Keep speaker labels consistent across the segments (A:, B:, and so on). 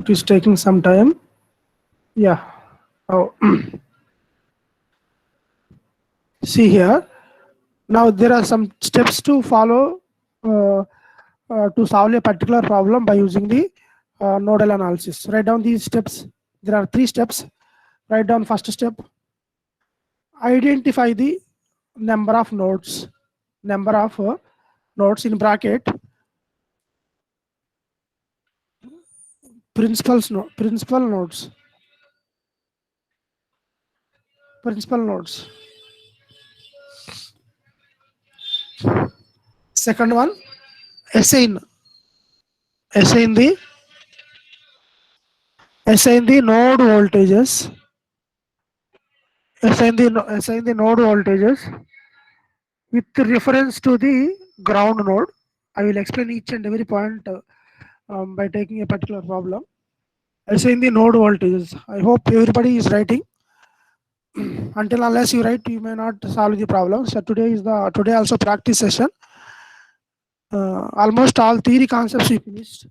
A: It is taking some time. Yeah. Oh. See here. Now there are some steps to follow to solve a particular problem by using the nodal analysis. Write down these steps. There are 3 steps. Write down first step. Identify the number of nodes. Number of nodes in bracket. Principal nodes. Principal nodes. Second one, assign the node voltages. Assign the node voltages with reference to the ground node. I will explain each and every point by taking a particular problem. Assign the node voltages. I hope everybody is writing. Until unless you write, you may not solve the problem. So today also practice session. Almost all theory concepts we finished,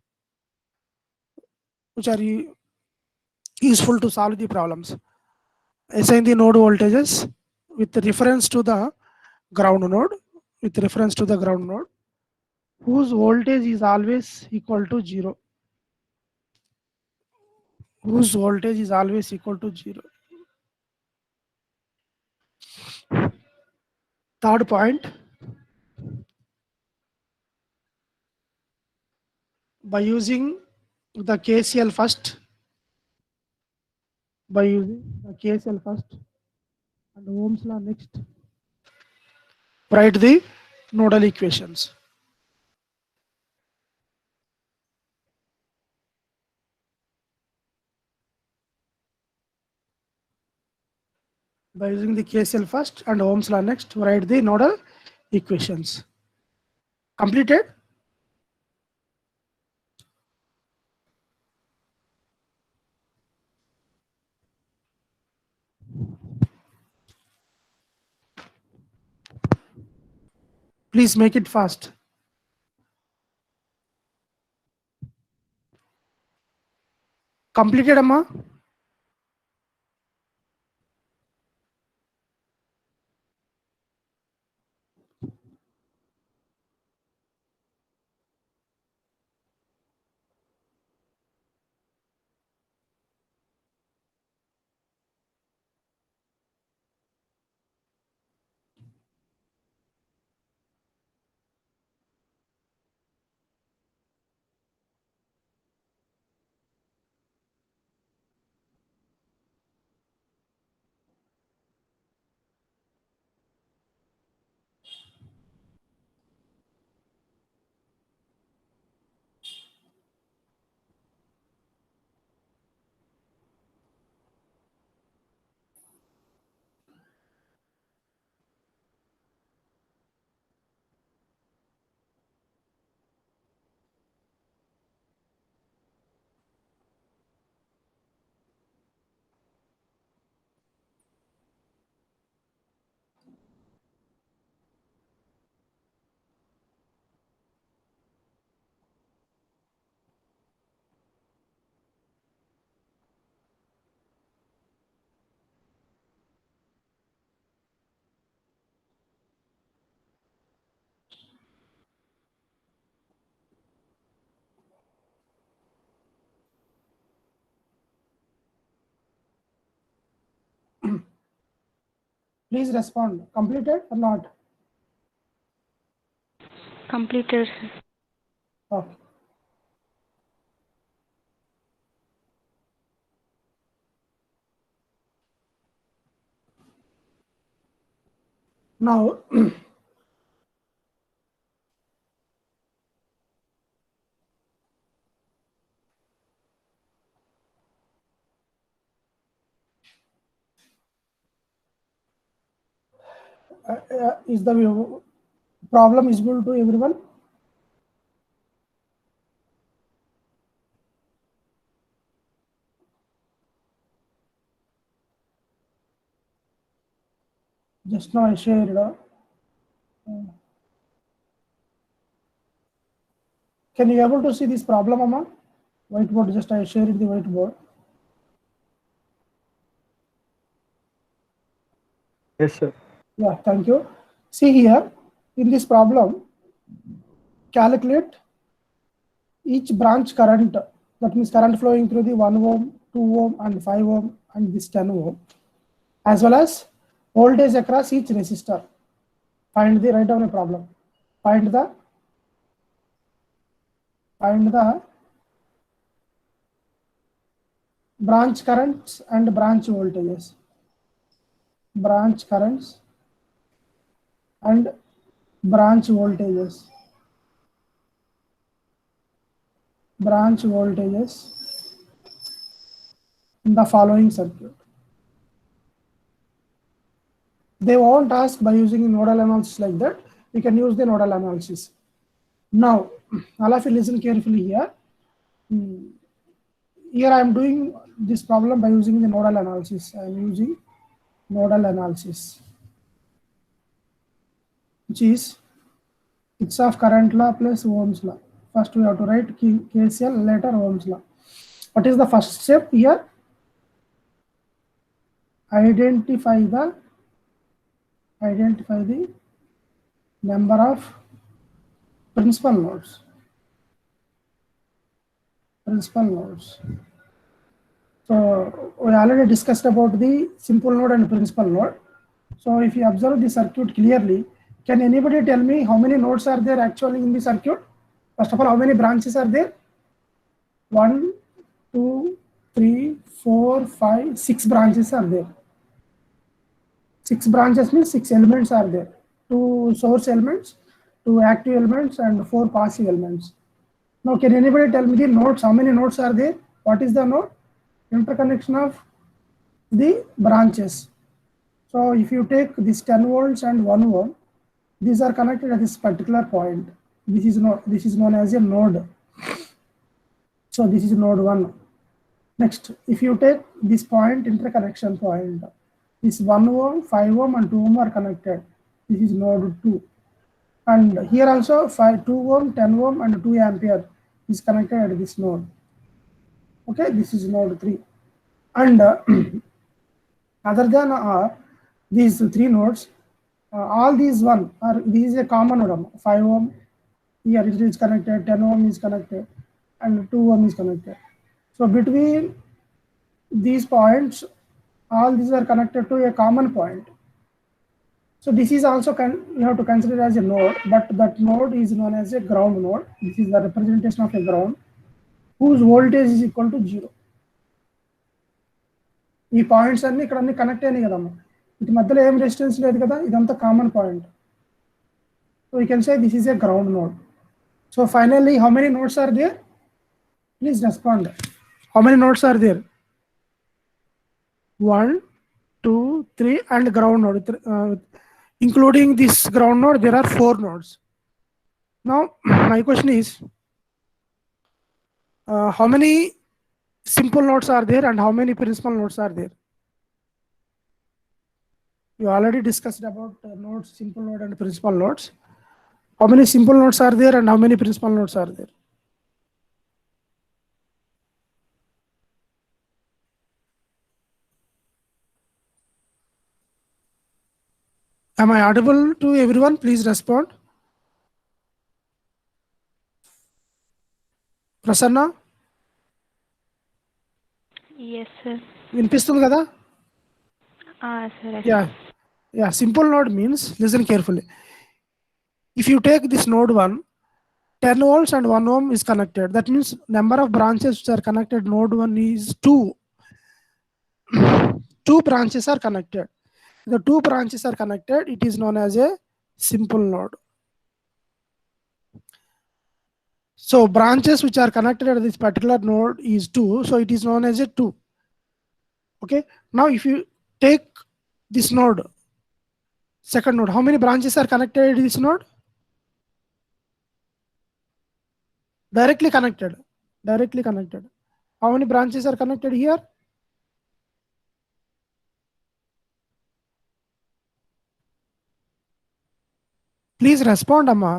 A: which are useful to solve the problems. Assign the node voltages with reference to the ground node. With reference to the ground node, whose voltage is always equal to 0. Whose voltage is always equal to 0. Third point, by using the KCL first, and Ohm's law next, write the nodal equations. By using the KCL first and Ohm's law next, write the nodal equations. Completed? Please make it fast. Completed, Amma? Please respond. Completed or not?
B: Completed.
A: Okay. Now, is the problem visible to everyone? Just now I shared. Can you able to see this problem, Amma? Whiteboard, just I share it the whiteboard.
B: Yes, sir.
A: Yeah, thank you. See here, in this problem, calculate each branch current, that means current flowing through the 1 ohm, 2 ohm and 5 ohm and this 10 ohm, as well as voltage across each resistor. Find the, write down a problem. Find the branch currents and branch voltages. Branch currents and branch voltages. Branch voltages in the following circuit. They won't ask by using nodal analysis like that. We can use the nodal analysis. Now, all of you listen carefully here. Here I am doing this problem by using the nodal analysis. I am using nodal analysis, which is Kirchhoff current law plus Ohm's law. First we have to write KCL, later Ohm's law. What is the first step here? Identify the number of principal nodes. So we already discussed about the simple node and principal node. So if you observe the circuit clearly, can anybody tell me how many nodes are there actually in the circuit? First of all, how many branches are there? 1, 2, 3, 4, 5, 6 branches are there. 6 branches means 6 elements are there. 2 source elements, 2 active elements and 4 passive elements. Now can anybody tell me the nodes? How many nodes are there? What is the node? Interconnection of the branches. So if you take this 10 volts and 1 ohm, these are connected at this particular point. This is known as a node. So this is node 1. Next, if you take this point, interconnection point, this 1 ohm, 5 ohm and 2 ohm are connected. This is node 2. And here also 2 ohm, 10 ohm and 2 ampere is connected at this node. Okay, this is node 3. And other than these 3 nodes, all these this is a common node. 5 ohm, here it is connected, 10 ohm is connected, and 2 ohm is connected. So between these points, all these are connected to a common point. So this is also you have to consider as a node, but that node is known as a ground node. This is the representation of a ground whose voltage is equal to 0. ఈ points అన్ని ఇక్కడ అన్ని connect అయినాయి కదమ్మా, వీటి మధ్యలో ఏం resistance లేదు కదా, ఇదంతా common point. So you can say this is a ground node. So finally how many nodes are there? Please respond. How many nodes are there? 1, 2, 3 and ground node. Including this ground node, there are 4 nodes. Now my question is, how many simple nodes are there and how many principal nodes are there? You already discussed about nodes, simple node and principal nodes. How many simple nodes are there and how many principal nodes are there? Am I audible to everyone? Please respond. Prasanna?
C: Yes, sir.
A: వినిపిస్తుంది కదా?
C: Sir.
A: Yeah. Simple node means, listen carefully. If you take this node 1, 10 volts and 1 ohm is connected. That means number of branches which are connected node 1 is 2. 2 branches are connected. The 2 branches are connected, it is known as a simple node. So branches which are connected at this particular node is 2, so it is known as a 2. Okay, now if you take this node, second node, how many branches are connected to this node? Directly connected. How many branches are connected here? Please respond, Amma.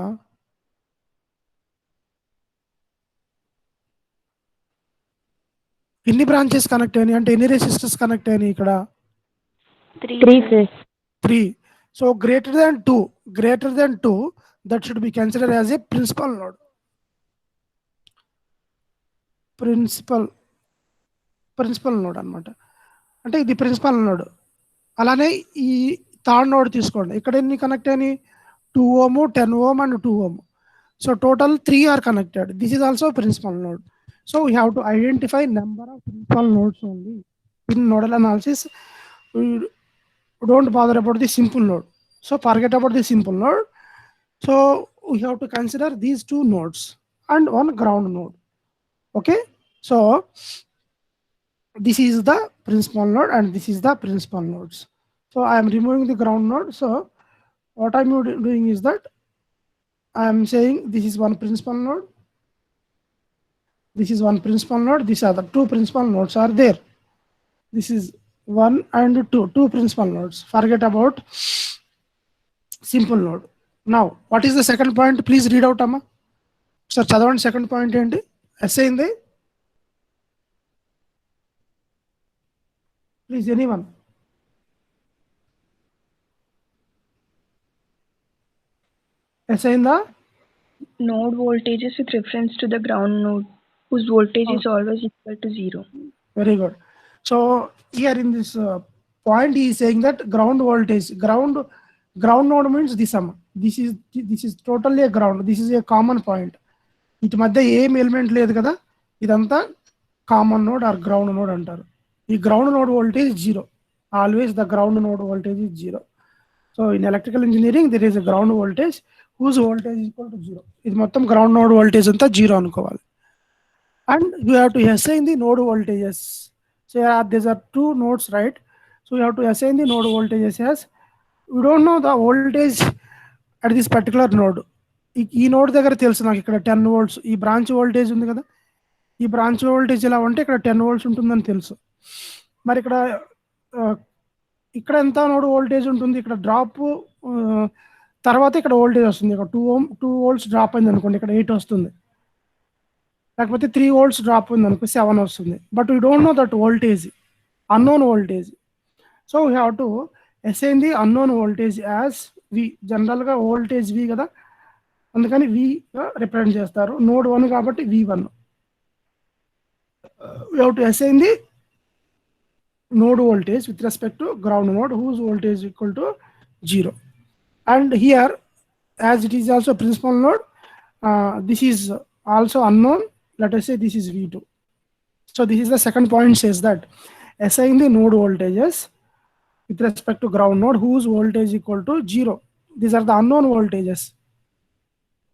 A: ఎన్ని branches connect అయినాయి అంటే ఎన్ని resistors connect అయినాయి ఇక్కడ?
C: 3, sir.
A: 3. So greater than 2, that should be considered as a principal node. Principal node అనమాట. అంటే ఇది principal node. అలానే ఈ థర్డ్ నోడ్ తీసుకోండి. ఇక్కడ ఎన్ని కనెక్ట్ అయినాయి? 2 ohm, 10 ohm and 2 ohm. So total 3 are connected. This is also principal node. So we have to identify number of principal nodes only. In nodal analysis, we don't bother about the simple node. So forget about the simple node. So we have to consider these 2 nodes and one ground node. Okay. So this is the principal node and this is the principal nodes. So I am removing the ground node. So what I am doing is that I am saying this is one principal node. This is one principal node. These are the 2 principal nodes are there. This is 1 and 2 principal nodes. Forget about simple node. Now, what is the second point? Please read out, Amma. Sir, chadavandi second point enti? Essay in the. Please, anyone. Essay in the
B: node voltages with reference to the ground node whose voltage is always equal to 0.
A: Very good. So here in this point he is saying that ground voltage, ground node means this sum. This is totally a ground. This is a common point. ఇటు మధ్య ఏం element లేదు కదా, ఇదంతా common node or ground node అంటారు. ఈ ground node voltage 0. Always the ground node voltage is 0. So in electrical engineering there is a ground voltage whose voltage equal to 0. ఇది మొత్తం గ్రౌండ్ నోడ్ వోల్టేజ్ అంతా 0 అనుకోవాలి. And you have to assign the node voltages. So these are 2 nodes, right? So you have to assign the node voltages as we don't know the voltage at this particular node. ఈ node దగ్గర తెలుసు నాకు ఇక్కడ 10 volts ఈ branch voltage ఉంది కదా, ఈ branch voltage ఎలా ఉంటే ఇక్కడ 10 volts ఉంటుందని తెలుసు. మరి ఇక్కడ ఎంత నోడ్ వోల్టేజ్ ఉంటుంది? ఇక్కడ డ్రాప్ తర్వాత ఇక్కడ వోల్టేజ్ వస్తుంది. ఇక్కడ 2 volts డ్రాప్ అయింది అనుకోండి, ఇక్కడ 8 వస్తుంది. లేకపోతే 3 volts డ్రాప్ ఉంది అనుకో 7 వస్తుంది. But we don't know that voltage, unknown voltage. So we have to assign the unknown voltage as V. జనరల్గా వోల్టేజ్ వి కదా, అందుకని విగా రిప్రజెంట్ చేస్తారు. నోడ్ 1 కాబట్టి V1. We have to assign the node voltage with respect to ground node whose voltage is equal to 0. And here, as it is also principal node, this is also unknown. Let us say this is V2. So this is the second point, says that assign the node voltages with respect to ground node whose voltage equal to 0. These are the unknown voltages.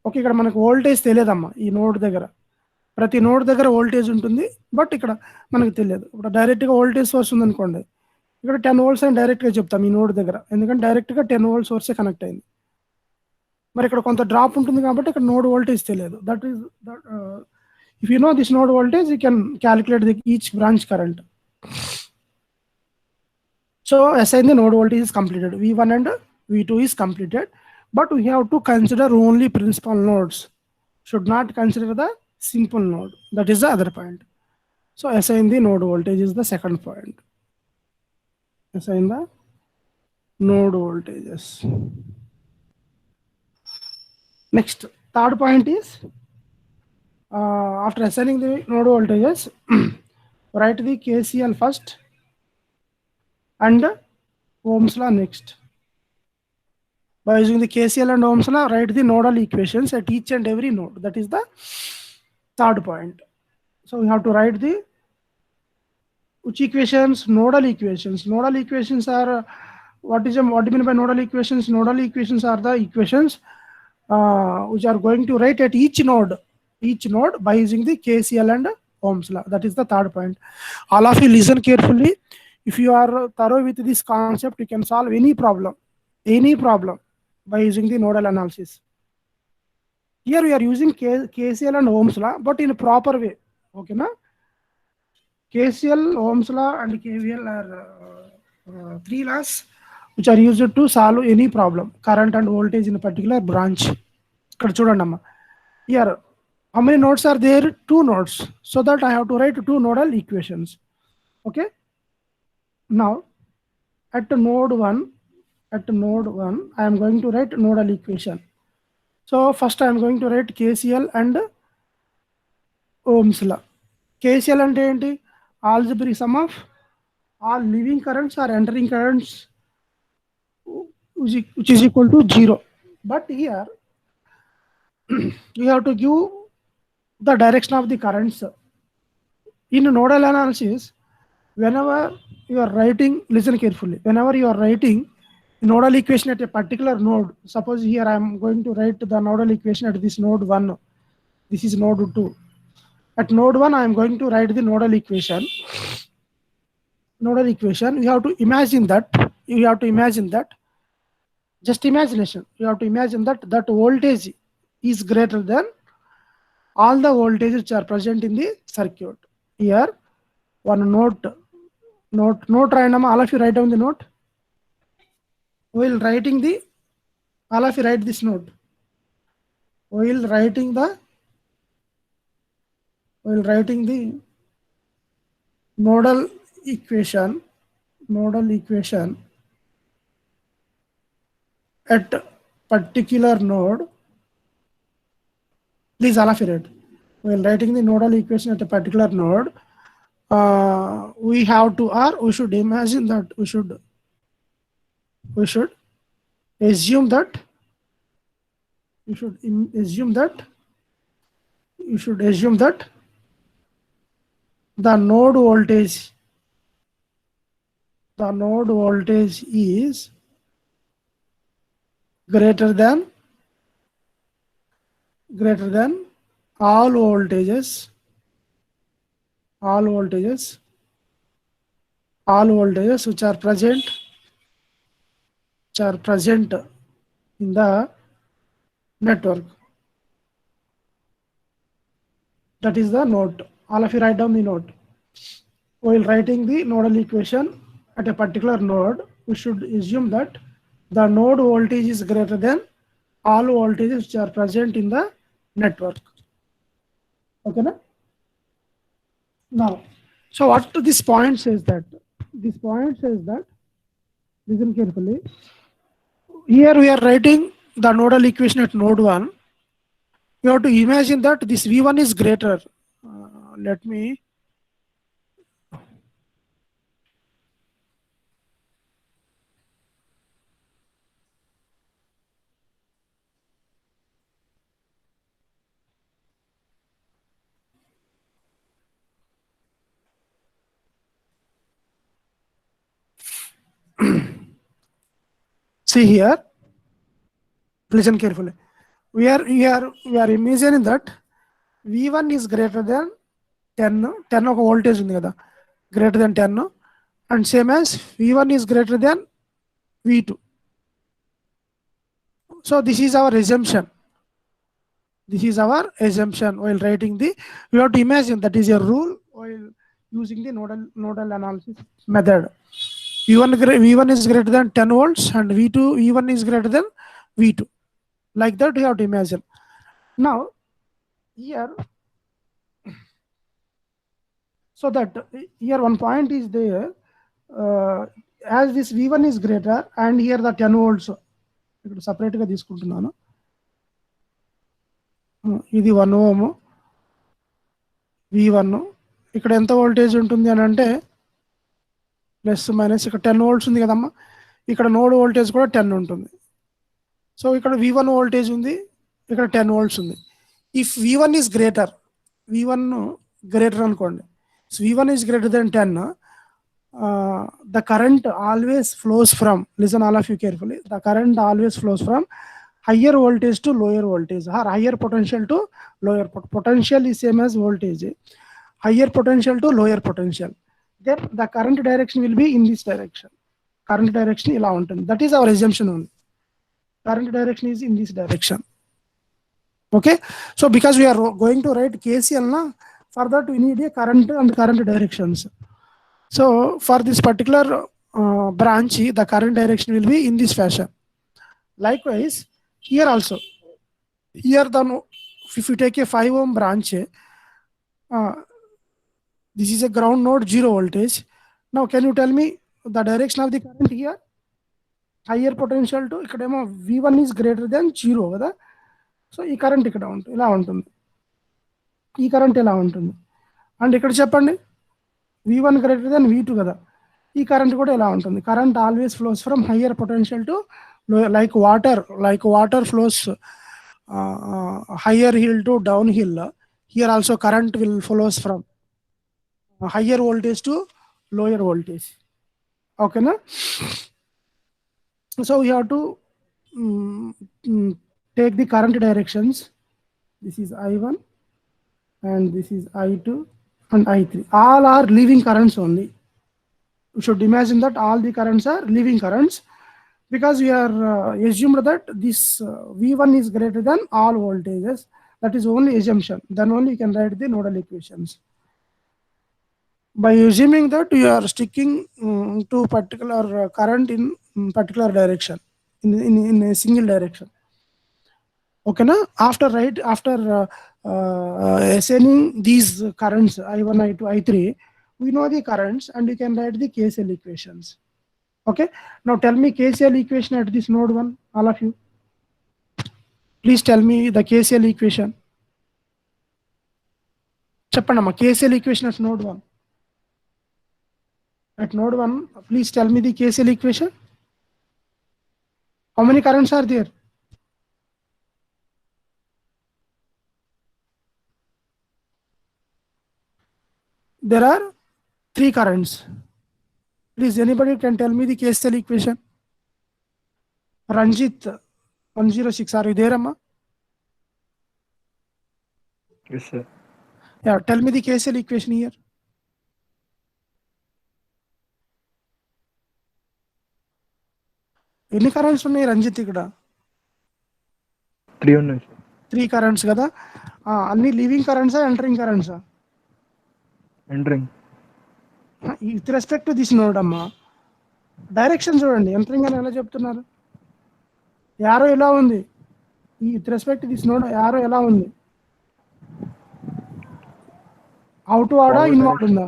A: Okay, ఇక్కడ మనకు voltage తెలియదమ్మా. ఈ node దగ్గర ప్రతి node దగ్గర voltage ఉంటుంది, but ఇక్కడ మనకు తెలియదు. ఇప్పుడు డైరెక్ట్గా వోల్టేజ్ సోర్స్ ఉందనుకోండి, ఇక్కడ 10 volts అని డైరెక్ట్గా చెప్తాం ఈ నోడ్ దగ్గర, ఎందుకంటే డైరెక్ట్గా 10 volts సోర్సే కనెక్ట్ అయింది. మరి ఇక్కడ కొంత డ్రాప్ ఉంటుంది కాబట్టి ఇక్కడ నోడ్ వోల్టేజ్ తెలియదు. That is if you know this node voltage, you can calculate each branch current. So assign the node voltage is completed. V1 and V2 is completed, but we have to consider only principal nodes. Should not consider the simple node. That is the other point. So assign the node voltage is the second point. Assign the node voltages. Next, third point is after assigning the node voltages, write the KCL first and Ohm's law next. By using the KCL and Ohm's law, write the nodal equations at each and every node. That is the third point. So we have to write the which equations? Nodal equations. Nodal equations are what do you mean by nodal equations? Nodal equations are the equations which are going to write at each node by using the KCL and Ohm's law. That is the third point. All of you listen carefully. If you are thorough with this concept, you can solve any problem by using the nodal analysis. Here we are using KCL and Ohm's law, but in a proper way. Okay, na? KCL, Ohm's law and KVL are 3 laws which are used to solve any problem, current and voltage in a particular branch. Here how many nodes are there? 2 nodes. So that I have to write 2 nodal equations. Okay. Now at node 1, I am going to write nodal equation. So first I am going to write KCL and Ohm's law. KCL and enti? Algebraic sum of all leaving currents or entering currents which is equal to 0. But here you have to give the direction of the currents. In nodal analysis, whenever you are writing, listen carefully, whenever you are writing nodal equation at a particular node, suppose here I am going to write the nodal equation at this node 1, this is node 2. At node 1, I am going to write the nodal equation. Nodal equation, you have to imagine that, just imagination, you have to imagine that voltage is greater than all the voltages which are present in the circuit. Here, one note random, all of you write down the note. While writing the, all of you write this note. While writing the nodal equation at particular node, please all of you write. While writing the nodal equation at a particular node, we have to, or we should imagine that, we should assume that the node voltage is greater than all voltages which are present in the network. That is the note. All of you write down the note. While writing the nodal equation at a particular node, we should assume that the node voltage is greater than all voltages which are present in the network. Okay, na? Now, so what this point says that? This point says that, listen carefully. Here we are writing the nodal equation at node 1. You have to imagine that this V1 is greater. Let me see here, listen carefully. We are imagining that V1 is greater than 10 of voltage ఉంది కదా, greater than 10, and same as V1 is greater than V2. So this is our assumption. While writing the, we have to imagine that is a rule while using the nodal analysis method. V1 is greater than 10 volts and V1 is greater than V2. Like that you have to imagine. Now here, so that here one point is there, as this V1 is greater and here the 10 volts, ఇక్కడ separate గా తీసుకుంటున్నాను. ఇది 1 ohm V1, ఇక్కడ ఎంత voltage ఉంటుంది అని అంటే plus minus, ఇక్కడ 10 volts ఉంది కదమ్మా, ఇక్కడ నోడ్ వోల్టేజ్ కూడా 10 ఉంటుంది. సో ఇక్కడ V1 వోల్టేజ్ ఉంది, ఇక్కడ 10 volts ఉంది. ఇఫ్ V1 is greater అనుకోండి, so V1 is greater than 10, the current always flows from, listen all of you carefully, the current always flows from higher voltage to lower voltage, or higher potential to lower potential is same as voltage, higher potential to lower potential, then the current direction will be in this direction. Current direction ఇలా ఉంటుంది. That is our assumption only. Current direction is in this direction. Okay, so because we are going to write KCL na, for that we need a current and current directions. So for this particular branch, the current direction will be in this fashion. Likewise here also, here the if you take a 5 ohm branch, this is a ground node, 0 voltage. Now can you tell me the direction of the current here? Higher potential to ikkademo V1 is greater than 0 kada. So ఈ current ఇక్కడ ఇలా ఉంటుంది, ఈ current ఎలా ఉంటుంది. And ఇక్కడ చెప్పండి V1 greater than V2 కదా, ఈ కరెంట్ కూడా ఎలా ఉంటుంది. Current always flows from higher potential to like water flows higher hill to downhill. Here also current will flows from higher voltage to lower voltage. Okay na? So we have to take the current directions. This is I1 and this is I2 and I3. All are leaving currents only. We should imagine that all the currents are leaving currents, because we are assumed that this V1 is greater than all voltages. That is only assumption. Then only you can write the nodal equations. By assuming that you are sticking to particular current in particular direction, in a single direction. Okay na? After assigning these currents I1, I2, I3, we know the currents and you can write the KCL equations. Okay, now tell me KCL equation at this node 1, all of you. Please tell me the KCL equation. Cheppandamma KCL equation at node 1. At node 1, please tell me the KCL equation. How many currents are there? There are 3 currents. Please, anybody can tell me the KCL equation? Ranjit 106, are you there, Amma?
D: Yes, sir.
A: Yeah, tell me the KCL equation here. ఎన్ని currents ఉన్నాయి రంజిత్ ఇక్కడ?
D: 3 ఉన్నాయి sir.
A: 3 currents కదా. అన్ని leaving కరెంట్సా, entering కరెంట్సా?
D: Entering.
A: With respect to this node అమ్మా, direction చూడండి, ఎంటరింగ్ అని ఎలా చెప్తున్నారు? యారో ఎలా ఉంది? ఈ with respect to this node arrow ఎలా ఉంది? అవుట్వర్డా ఇన్వర్డ్ ఉందా?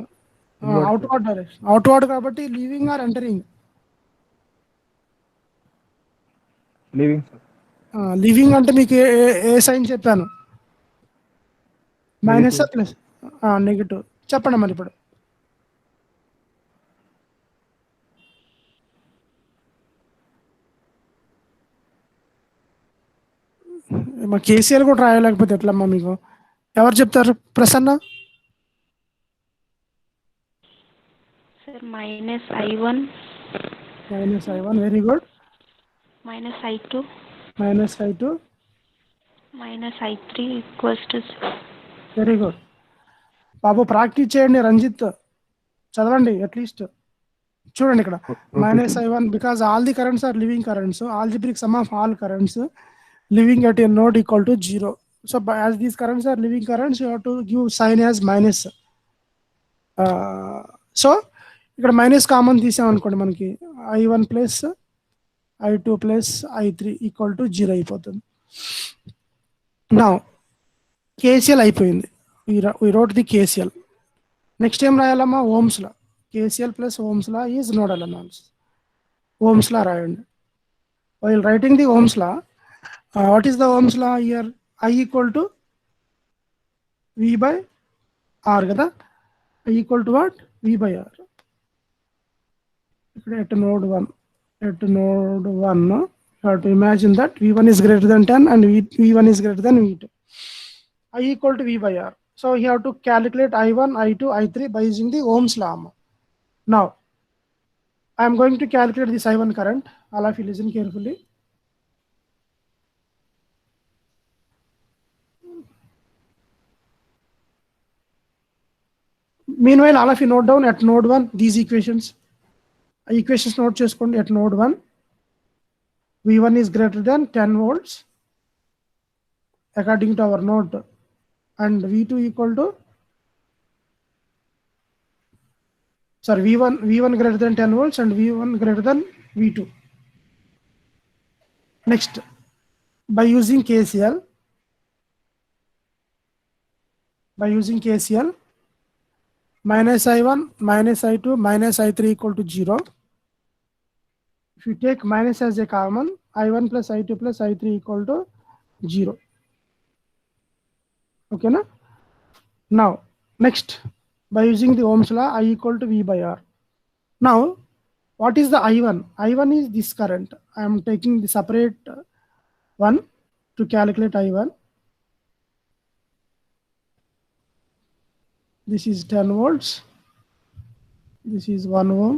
A: అవుట్వర్డ్ డైరెక్షన్, అవుట్వర్డ్ కాబట్టి leaving or entering?
D: Leaving sir.
A: Leaving అంటే మీకు ఏ సైన్ చెప్పాను? Minus plus negative. చెప్పండి మరి ఇప్పుడు. మా కేసీఆర్ కూడా రాయలేకపోతే ఎట్లమ్మా మీకు? ఎవరు చెప్తారు? Prasanna.
C: Sir, minus I1.
A: Minus I1, very good.
C: Minus I2.
A: Minus I2.
C: Minus I3 equals to 0.
A: Very good బాబు, ప్రాక్టీస్ చేయండి. రంజిత్ చదవండి అట్లీస్ట్. చూడండి ఇక్కడ minus I1, because all the currents are living currents. Algebraic sum of all currents living at a node equal to 0. So as these currents are living currents, you have to give sign as minus. So ఇక్కడ minus common తీసాం అనుకోండి, మనకి I1 plus I2 plus I3 equal to 0 అయిపోతుంది. నా KCL అయిపోయింది. we wrote the KCL. Next ఏం రాయాలమ్మా? Ohm's law. KCL plus Ohm's law is nodal analysis. Ohm's law రాయండి. while writing the Ohm's law, what is the Ohm's law here? I equal to V by R kada. I equal to what? V by R. At node 1, you have to imagine that V1 is greater than 10 and V1 is greater than V2. I equal to V by R. So you have to calculate I1, I2, I3 by using the Ohm's law. Now I am going to calculate this I1 current. All of you listen carefully. Meanwhile, all of you note down at node 1 these equations. Equations note cheskondi. At node 1, V1 is greater than 10 volts according to our note, and V2 equal to, sorry, V1 greater than 10 volts and V1 greater than V2. Next, by using KCL, by using KCL. Minus I1, minus I2, minus I3 equal to 0. If you take minus as a common, I1 plus I2 plus I3 equal to 0. Okay, na? Now, next, by using the Ohm's law, I equal to V by R. Now, what is the I1? I1 is this current. I am taking the separate one to calculate I1. This is 10 volts. This is 1 ohm.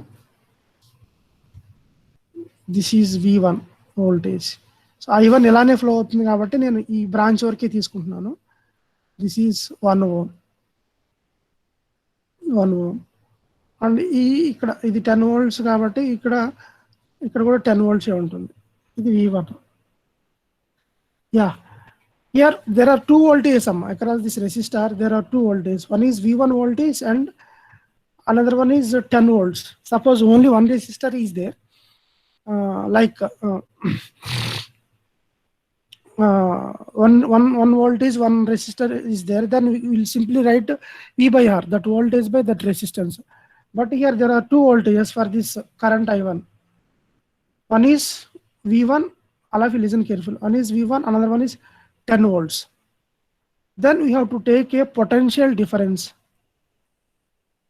A: This is V1 voltage. So I1 ఎలానే flow అవుతుంది కాబట్టి నేను ఈ branch వరకే తీసుకుంటున్నాను. This is 1 ohm. 1 ohm. And ఇక్కడ ఇది 10 volts కాబట్టి ఇక్కడ కూడా 10 volts ఉంటుంది. ఇది V1. Yeah. Here there are two voltages across this resistor. There are two voltages. One is V1 voltage and another one is 10 volts. Suppose only one resistor is there. One voltage, one resistor is there, then we will simply write V by R, that voltage by that resistance. But here there are two voltages for this current I1. One is V1, all of you listen carefully. One is V1, another one is 10 volts. Then we have to take a potential difference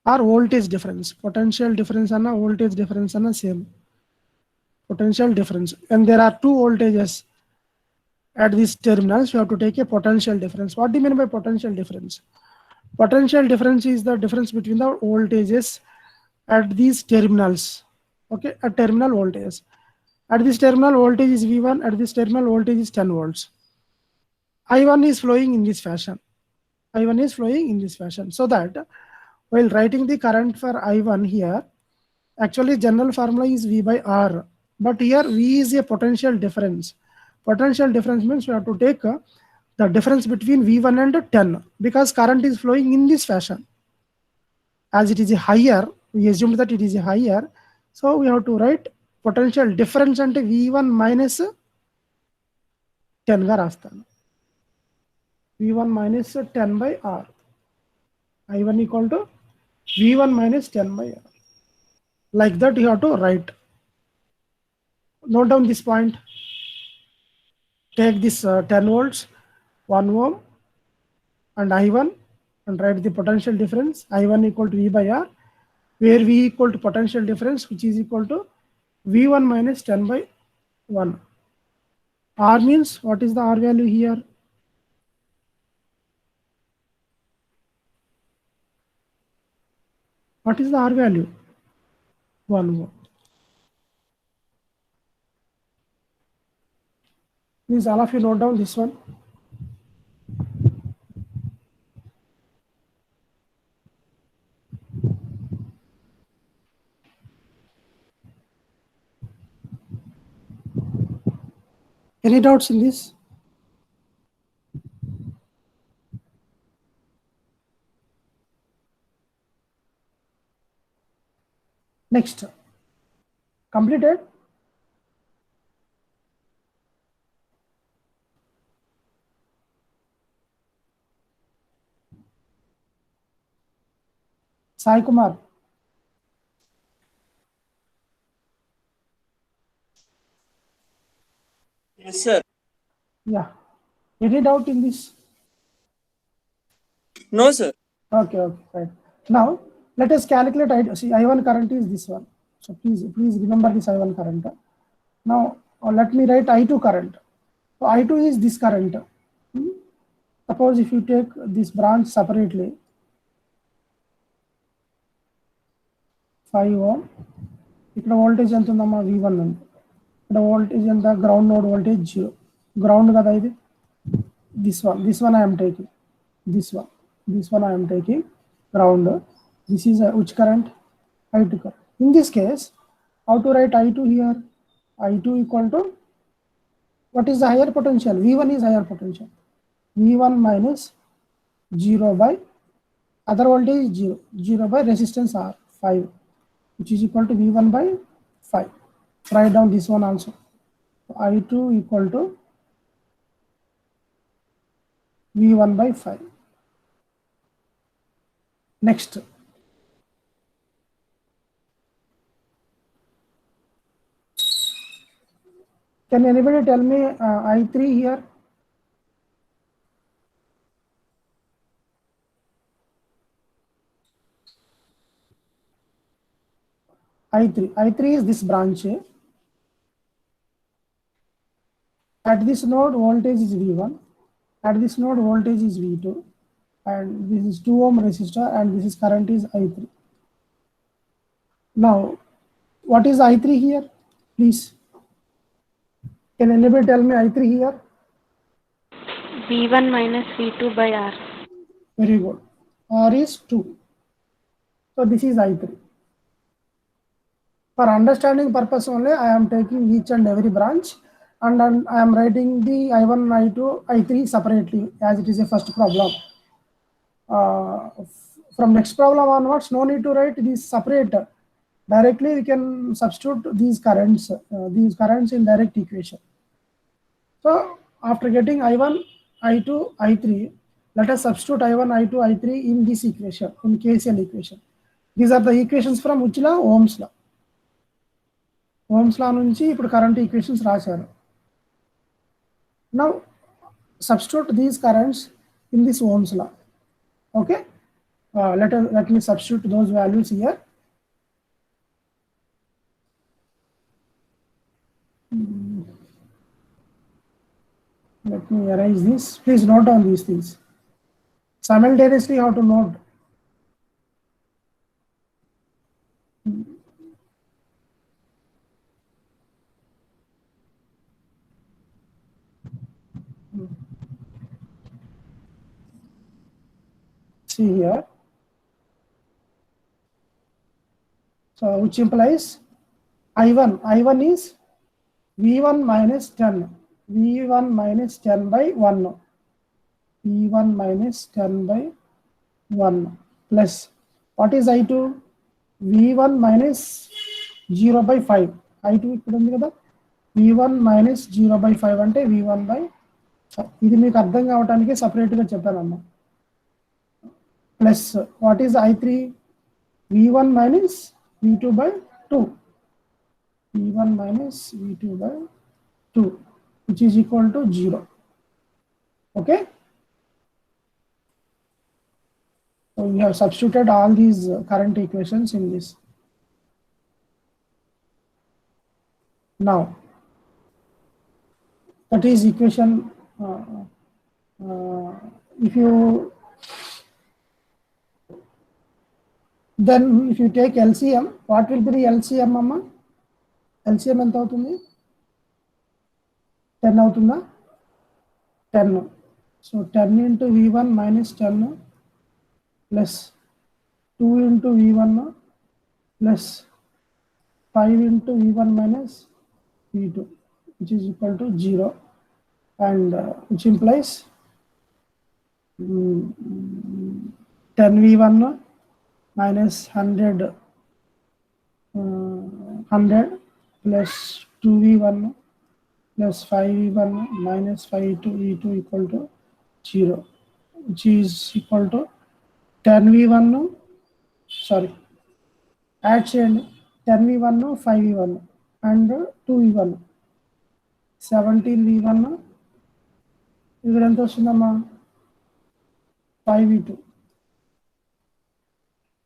A: or voltage difference. Potential difference and voltage difference are same. Potential difference, and there are two voltages at these terminals. You have to take a potential difference. What do you mean by potential difference? Potential difference is the difference between the voltages at these terminals. Okay, at terminal voltages. At this terminal voltage is V1, at this terminal voltage is 10 volts. I1 is flowing in this fashion. I1 is flowing in this fashion. So that while writing the current for I1 here, actually general formula is V by R. But here V is a potential difference. Potential difference means we have to take the difference between V1 and 10 because current is flowing in this fashion. As it is a higher, we assume that it is a higher. So we have to write potential difference and V1 minus 10 ga rastanu. V1 minus 10 by R. I1 equal to V1 minus 10 by R. Like that you have to write. Note down this point. Take this 10 volts, 1 ohm and I1 and write the potential difference. I1 equal to V by R, where V equal to potential difference, which is equal to V1 minus 10 by 1. R means, what is the R value here? What is the R value? 1 ohm. Please all of you note down this one. Any doubts in this? Next, completed. Sai Kumar.
E: Yes, sir.
A: Yeah. Any doubt in this?
E: No, sir.
A: Okay, right. Now let us calculate see I1 current is this one. So please remember this I1 current. Now let me write I2 current. So I2 is this current. Suppose if you take this branch separately, 5 ohm, ఇక్కడ voltage ఎంత ఉందమ్మా V1 ఉంది. ఇక్కడ voltage ఎంత, ground node voltage 0. Ground కదా ఇది. This one I am taking. This one I am taking ground. This is which current? I2 current. In this case, how to write I2 here? I2 equal to, what is the higher potential? V1 is higher potential. V1 minus 0 by other voltage is 0. 0 by resistance R 5, which is equal to V1 by 5. Write down this one also. I2 equal to V1 by 5. Next, can anybody tell me I3 here? I3 is this branch. At this node, voltage is V1. At this node, voltage is V2. And this is 2 ohm resistor, and this is current is I3. Now, what is I3 here? Please. Can anybody tell me I3 here?
C: V1 minus V2 by R.
A: Very good. R is 2. So this is I3. For understanding purpose only, I am taking each and every branch, and then I am writing the I1, I2, I3 separately as it is a first problem. From next problem onwards, no need to write these separate. Directly we can substitute these currents in direct equation. So after getting I1, I2, I3, let us substitute I1, I2, I3 in this equation, in KCL equation. These are the equations from which law? Ohm's law. Ohm's law nunchi ippudu current equations rasaru. Now substitute these currents in this Ohm's law. Okay, let me substitute those values here. Let me erase this. Please note down these things. Simultaneously, how to note. See here. So which implies I1 is V1 minus 10. V1 minus 10 by 1. V1 minus 10 by 1 plus what is I2? V1 minus 0 by 5. I2 ఇక్కడ ఉంది కదా, V1 minus 0 by 5 అంటే V1 by 5. ఇది మీకు అర్థం కావడానికి సపరేట్గా చెప్పానమ్మా. Plus what is I3? V1 minus V2 by 2. V1 minus V2 by 2, which is equal to 0. Okay. So we have substituted all these current equations in this. Now, that is equation. If you take LCM, what will be the LCM, Amma? LCM ఎంత అవుతుంది? 10 అవుతుందా? 10. So 10 into V1 minus 10 plus 2 into V1 plus 5 into V1 minus V2, which is equal to 0, and which implies 10 V1 minus 100 plus 2 V1 plus 5 V1 minus 5 V2 equal to 0, which is equal to 10 V1, sorry, add చేయండి, 10 V1 5 V1 and 2 V1, 17 V1, ఇక్కడ ఎంత వస్తుందమ్మా? 5 V2,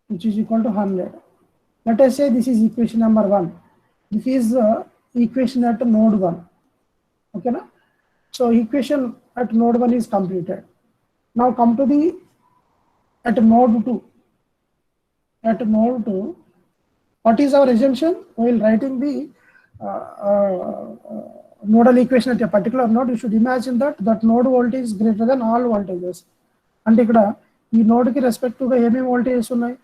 A: which is equal to 100. Let us say this is equation number 1. This is equation at node 1. Okay, na? So equation at node 1 is completed. Now come to the at node 2. At node 2, what is our assumption? While writing the nodal equation at a particular node, you should imagine that node voltage is greater than all voltages. And ఇక్కడ ఈ node కి respective గా ఏమేమి voltages ఉన్నాయి?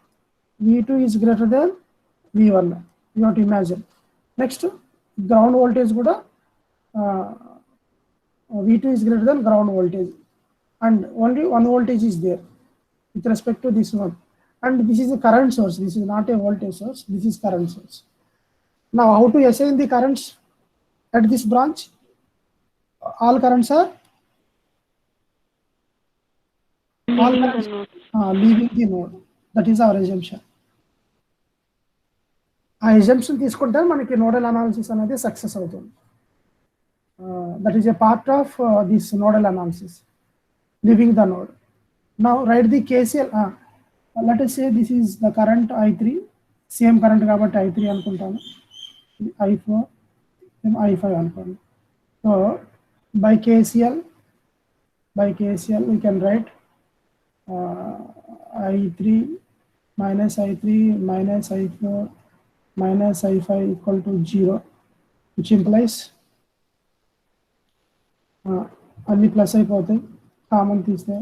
A: V2 is greater than V1. You have to imagine. Next, ground voltage కూడా V2 is greater than ground voltage, and only one voltage is there with respect to this one. And this is a current source. This is not a voltage source. This is current source. Now, how to assign the currents at this branch? All currents are
C: Leaving the node.
A: leaving the node. That is our assumption. ఆ assumption తీసుకుంటే మనకి nodal analysis అనేది success అవుతుంది. That is a part of this nodal analysis, living the node. Now right the KCL. Let us say this is the current I3, same current కాబట్టి I3 అనుకుంటాను, I4 I5 అనుకోండి. So by KCL we can write I3 minus I3 minus I4 minus I5 equal to 0, which implies అన్ని plus అయిపోతాయి, common తీస్తే.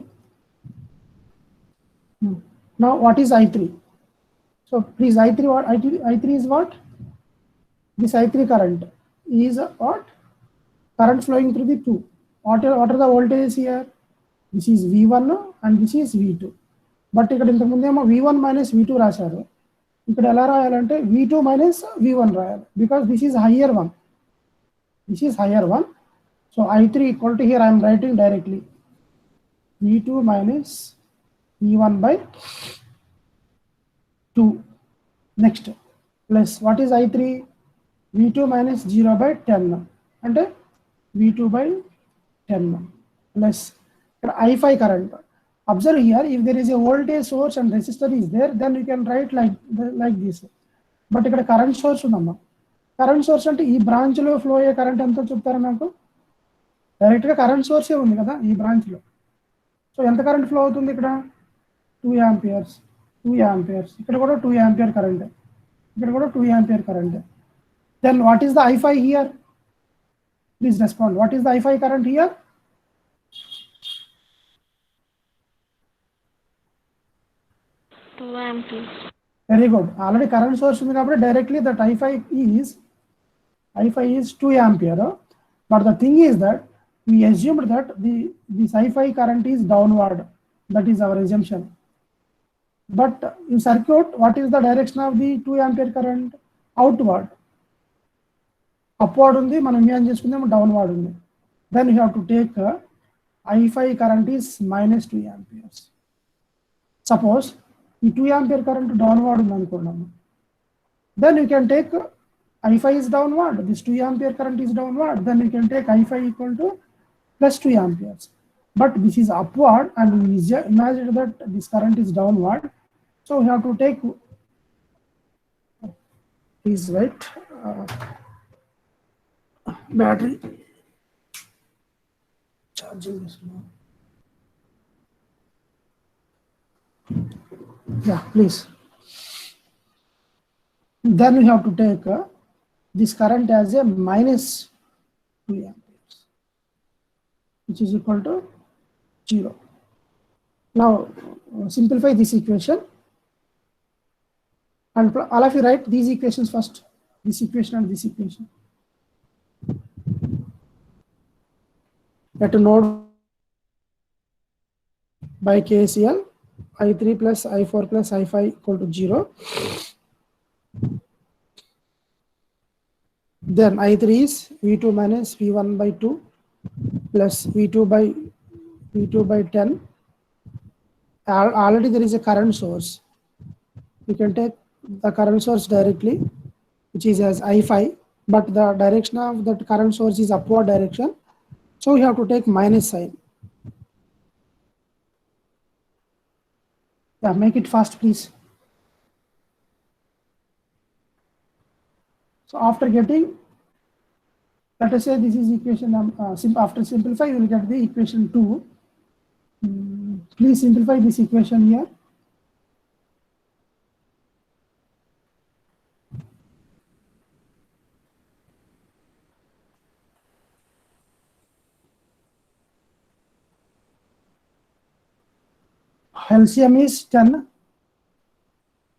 A: Now what is I3? So please, I3 what? I3 is what? This I3 current is what? Current flowing through the 2. What are the voltages here? This is V1 and this is V2. But ఇక్కడ ఇంతకుముందేమో V1 minus V2 రాశారు. ఇక్కడ ఎలా రాయాలంటే V2 minus V1 రాయాలి, because this is higher one. This is higher one. So I3 equal to, here I am writing directly, V2 minus V1 by 2. Next, plus what is I3? V2 minus 0 by 10 అంటే V2 by 10 plus I5 current. Observe here, if there is a voltage source and resistor is there, then you can write like this. But ఇక్కడ current source ఉందమ్మా. Current source అంటే ఈ branch లో flow అయ్యే current ఎంతో చెప్తారా నాకు? Direct గా కరెంట్ సోర్సే ఉంది కదా ఈ బ్రాంచ్ లో. సో ఎంత కరెంట్ ఫ్లో అవుతుంది ఇక్కడ? 2 amperes. ఇక్కడ కూడా 2 ampere కరెంట్, ఇక్కడ కూడా 2 ampere current. Then what is the I5 here? Please respond. What is the I5 current here?
C: amperes.
A: Very good. Already current source ఉంది కాబట్టి directly that I5 is 2 ampere. But the thing is that we assumed that this I5 current is downward. That is our assumption. But in circuit, what is the direction of the 2 ampere current? Outward. Upward undi, మనం ఏం చేసుకుందాం, downward ఉంది. Then you have to take I5 current is minus 2 amperes. Suppose ఈ 2 ampere current downward ఉంది అనుకోండి. Then you can take I5 is downward, this 2 ampere current is downward, then you can take I5 equal to plus 2 amperes. But this is upward and we imagine that this current is downward. So we have to take, please wait, battery charging this now. Yeah, please. Then we have to take this current as a minus 2 amperes, which is equal to 0. Now simplify this equation and all of you write these equations first, this equation and this equation. At a node by KCL, I3 plus I4 plus I5 equal to 0. Then I3 is V2 minus V1 by 2 plus V2 by 10. Already there is a current source. You can take the current source directly, which is as I5, but the direction of that current source is upward direction. So you have to take minus sign. Yeah, make it fast, please. So after getting, let us say this is equation, after simplify, you will get the equation 2. Please simplify this equation here. LCM is 10.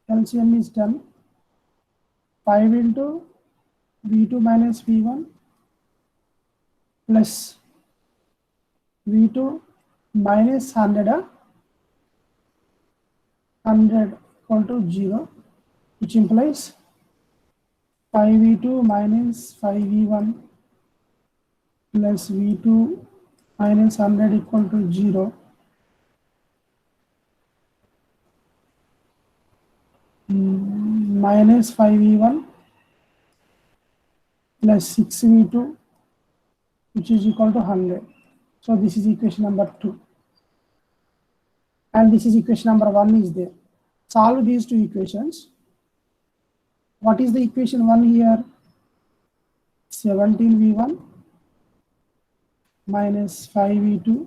A: LCM is 10. 5 into V2 minus V1 plus V2 minus 100 equal to 0, which implies 5V2 minus 5V1 plus V2 minus 100 equal to 0. minus 5v1 plus 6v2, which is equal to 100. So this is equation number 2. And this is equation number 1 is there. Solve these two equations. What is the equation 1 here? 17v1 minus 5v2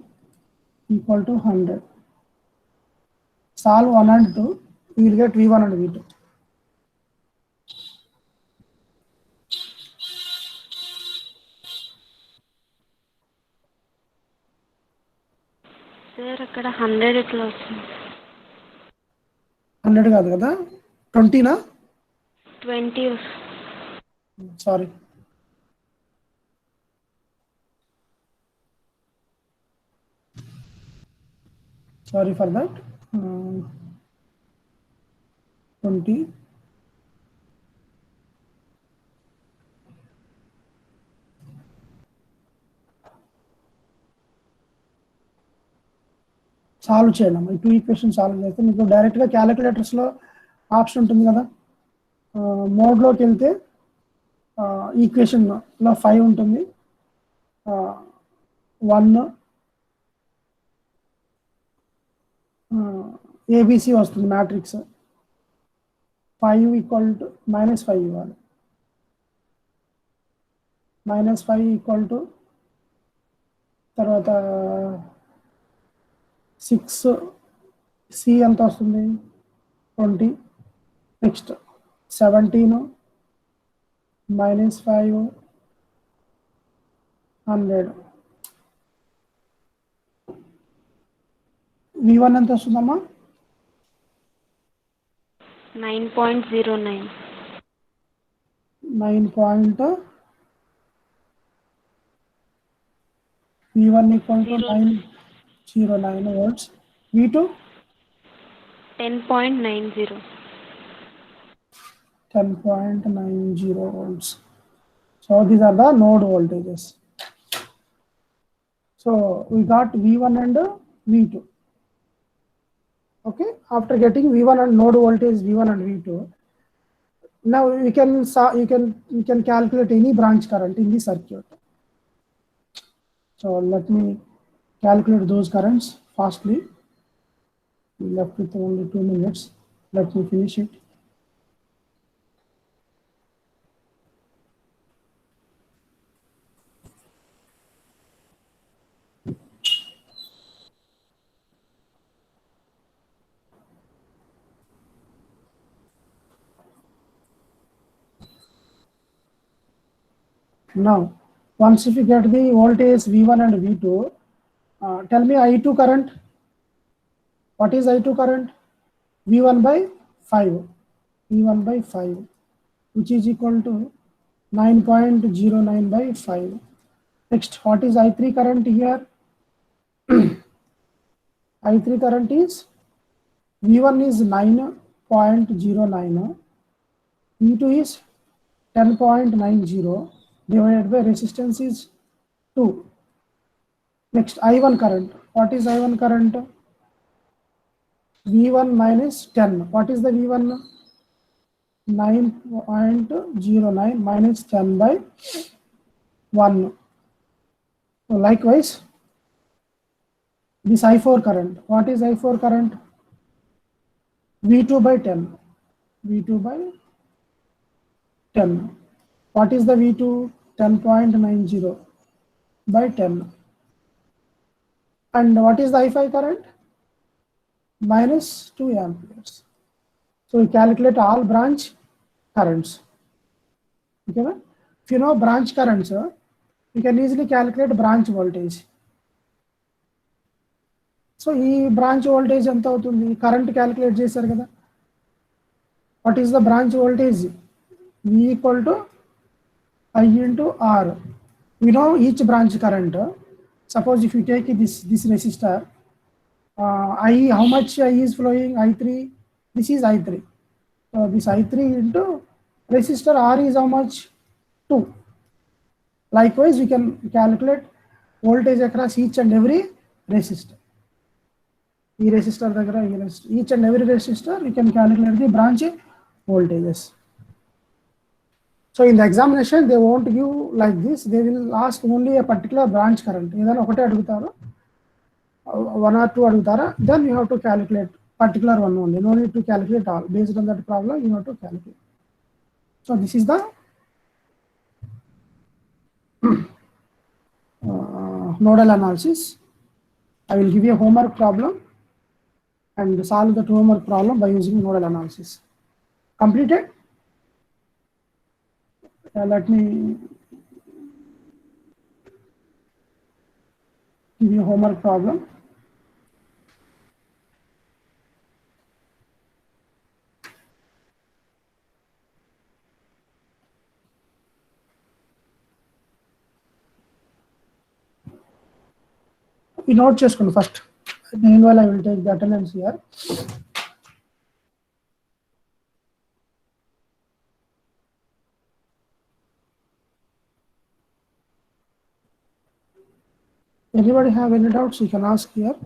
A: equal to 100. Solve 1 and 2, we will get v1 and v2.
C: Sir అక్కడ 100 ఎట్లా వస్తుంది?
A: 100 కాదు కదా, 20నా?
C: 20.
A: Sorry. Sorry for that. 20. Solve చేయండి అమ్మా. ఈ 2 equation solve చేస్తే మీకు డైరెక్ట్గా క్యాలిక్యులేటర్స్లో ఆప్షన్ ఉంటుంది కదా, మోడ్లోకి వెళ్తే ఈక్వేషన్లో 5 ఉంటుంది, 1 ఏబిసి వస్తుంది మ్యాట్రిక్స్. 5 ఈక్వల్ టు -5 ఇవ్వాలి. -5 ఈక్వల్ టు తర్వాత 6 సి ఎంత వస్తుంది? 20. నెక్స్ట్ 17 -5 100. v1 ఎంత వస్తుందమ్మా?
C: 9.09.
A: 9. v1 equal to 909 volts. v2
C: 10.90.
A: 10.90 volts. So these are the node voltages. So we got v1 and v2. Okay, after getting v1 and node voltage v1 and v2, now you can calculate any branch current in the circuit. So let me calculate those currents fastly. We left with only 2 minutes. Let me finish it. Now, once if you get the voltage v1 and v2, tell me I2 current. What is I2 current? v1 by 5. v1 by 5, which is equal to 9.09 by 5. Next, what is I3 current here? I3 current is v1 is 9.09, v2 is 10.90 divided by resistance is 2. Next, I1 current. What is I1 current? v1 minus 10. What is the v1? 9.09 minus 10 by 1. So likewise, this I4 current. What is I4 current? v2 by 10. v2 by 10. What is the v2? 10.90 by 10. And what is the I5 current? Minus 2 amperes. So we calculate all branch currents. Okay, if you know branch currents, you can easily calculate branch voltage. So this branch voltage anta avutundi? Current calculate chesaru kada. What is the branch voltage? V equal to I into R. We know each branch current. Suppose if you take this resistor, I, how much I is flowing? I3. This is I3. So this I3 into resistor R is how much? 2. Likewise, we can calculate voltage across each and every resistor. Each and every resistor, we can calculate the branch voltages. So in the examination, they won't give like this. They will ask only a particular branch current. Either ఒకటే అడుగుతారు, one or two adugutara, then you have to calculate particular one only. No need to calculate all. Based on that problem, you have to calculate. So this is the nodal analysis. I will give you a homework problem and solve the homework problem by using nodal analysis. Completed? Let me give you a homework problem. We note చేసుకోండి first. Meanwhile, I will take the attendance here. Anybody have any doubts? You can ask here.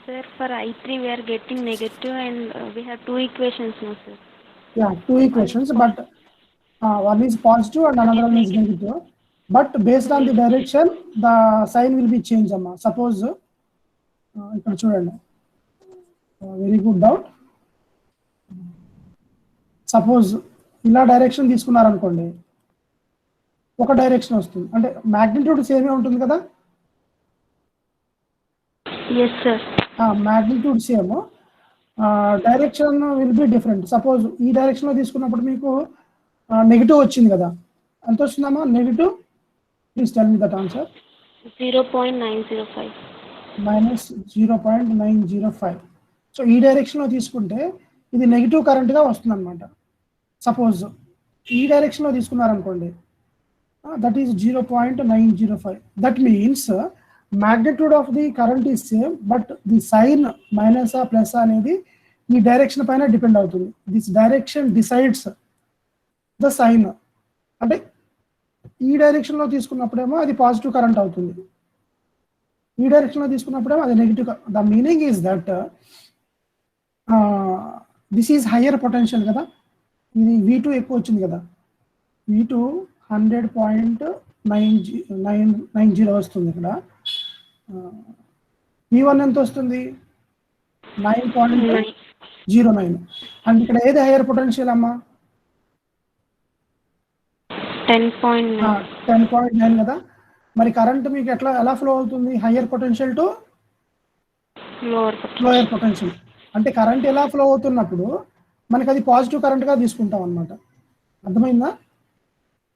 C: Sir, for I3 we are getting negative and we have two equations now, sir.
A: Yeah, two equations, but one is positive and another one is negative. But based on the direction, the sign will be changed. Suppose, ఇక్కడ చూడండి, very good doubt. Suppose ఇలా direction తీసుకున్నారనుకోండి, ఒక direction వస్తుంది, అంటే magnitude సేమే ఉంటుంది కదా.
C: Yes, sir.
A: Magnitude same, direction will be different. Suppose ఈ డైరెక్షన్లో తీసుకున్నప్పుడు మీకు నెగిటివ్ వచ్చింది కదా, ఎంత వస్తుందమ్మా negative? Please tell me that answer.
C: 0.905.
A: Minus 0.905. So ఈ డైరెక్షన్లో తీసుకుంటే ఇది నెగిటివ్ కరెంట్గా వస్తుంది అనమాట. సపోజ్ ఈ డైరెక్షన్లో తీసుకున్నారనుకోండి, that is 0.905. That means magnitude of the current is same, but the sign minus or plus అనేది ఈ డైరెక్షన్ పైన డిపెండ్ అవుతుంది. This direction decides the sign. అంటే ఈ డైరెక్షన్లో తీసుకున్నప్పుడేమో అది పాజిటివ్ కరెంట్ అవుతుంది, ఈ డైరెక్షన్లో తీసుకున్నప్పుడేమో అది negative. The meaning is that this is higher potential కదా, ఇది V2 ఎక్కువ వచ్చింది కదా, V2 100.990 వస్తుంది. ఇక్కడ V1 ఎంత వస్తుంది? 9.09. అండ్ ఇక్కడ ఏది హైయర్ పొటెన్షియల్ అమ్మా? 10.9 కదా. మరి కరెంట్ మీకు ఎలా ఫ్లో అవుతుంది? Higher potential to lower potential. అంటే కరెంట్ ఎలా ఫ్లో అవుతున్నప్పుడు మనకి అది పాజిటివ్ కరెంట్గా తీసుకుంటాం అనమాట. అర్థమైందా?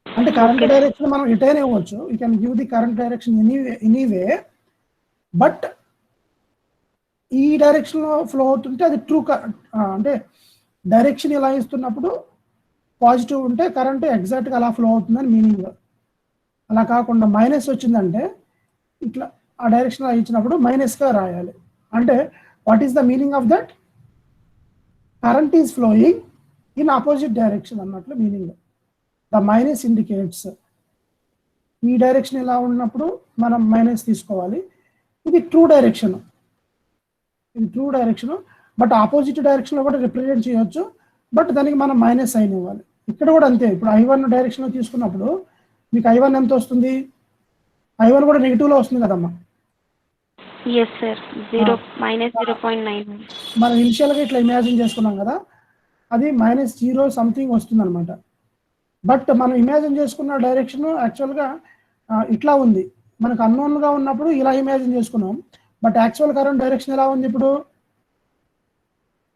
A: అంటే కరెంట్ డైరెక్షన్ మనం ఎటైనా ఇవ్వచ్చు. You can give the current direction anyway, but ఈ డైరెక్షన్లో ఫ్లో అవుతుంటే అది ట్రూ. అంటే డైరెక్షన్ ఇలా ఇస్తున్నప్పుడు పాజిటివ్ ఉంటే కరెంట్ ఎగ్జాక్ట్గా అలా ఫ్లో అవుతుందని మీనింగ్. అలా కాకుండా మైనస్ వచ్చిందంటే ఇట్లా ఆ డైరెక్షన్ ఇచ్చినప్పుడు మైనస్గా రాయాలి. అంటే what is the meaning of that? Current is flowing in opposite direction అన్నట్లు మీనింగ్. ద మైనస్ ఇండికేట్స్ ఈ డైరెక్షన్ ఇలా ఉన్నప్పుడు మనం మైనస్ తీసుకోవాలి. ఇది ట్రూ డైరెక్షన్, ఇది ట్రూ డైరెక్షన్. బట్ ఆపోజిట్ డైరెక్షన్లో కూడా రిప్రజెంట్ చేయొచ్చు, బట్ దానికి మనం మైనస్ సైన్ ఇవ్వాలి. ఇక్కడ కూడా అంతే. ఇప్పుడు I1 డైరెక్షన్లో తీసుకున్నప్పుడు మీకు I1 ఎంత వస్తుంది? I1 కూడా నెగిటివ్లో వస్తుంది కదమ్మా.
C: Yes, sir. -0.9.
A: మనం ఇనిషియల్గా ఇట్లా ఇమాజిన్ చేసుకున్నాం కదా, అది -0 సంథింగ్ వస్తుంది అనమాట. బట్ మనం ఇమాజిన్ చేసుకున్న డైరెక్షన్ యాక్చువల్గా ఇట్లా ఉంది. మనకు అన్నోన్గా ఉన్నప్పుడు ఇలా ఇమాజిన్ చేసుకున్నాం, బట్ యాక్చువల్ కరెంట్ డైరెక్షన్ ఎలా ఉంది? ఇప్పుడు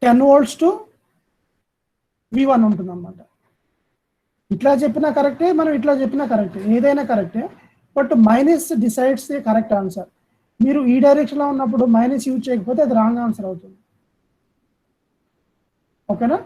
A: 10 volts టు V1 ఉంటుంది అనమాట. ఇట్లా చెప్పినా కరెక్టే, మనం ఇట్లా చెప్పినా కరెక్టే, ఏదైనా కరెక్టే. But minus decides the correct answer. మీరు ఈ డైరెక్షన్లో ఉన్నప్పుడు మైనస్ యూజ్ చేయకపోతే అది రాంగ్ ఆన్సర్ అవుతుంది. ఓకేనా?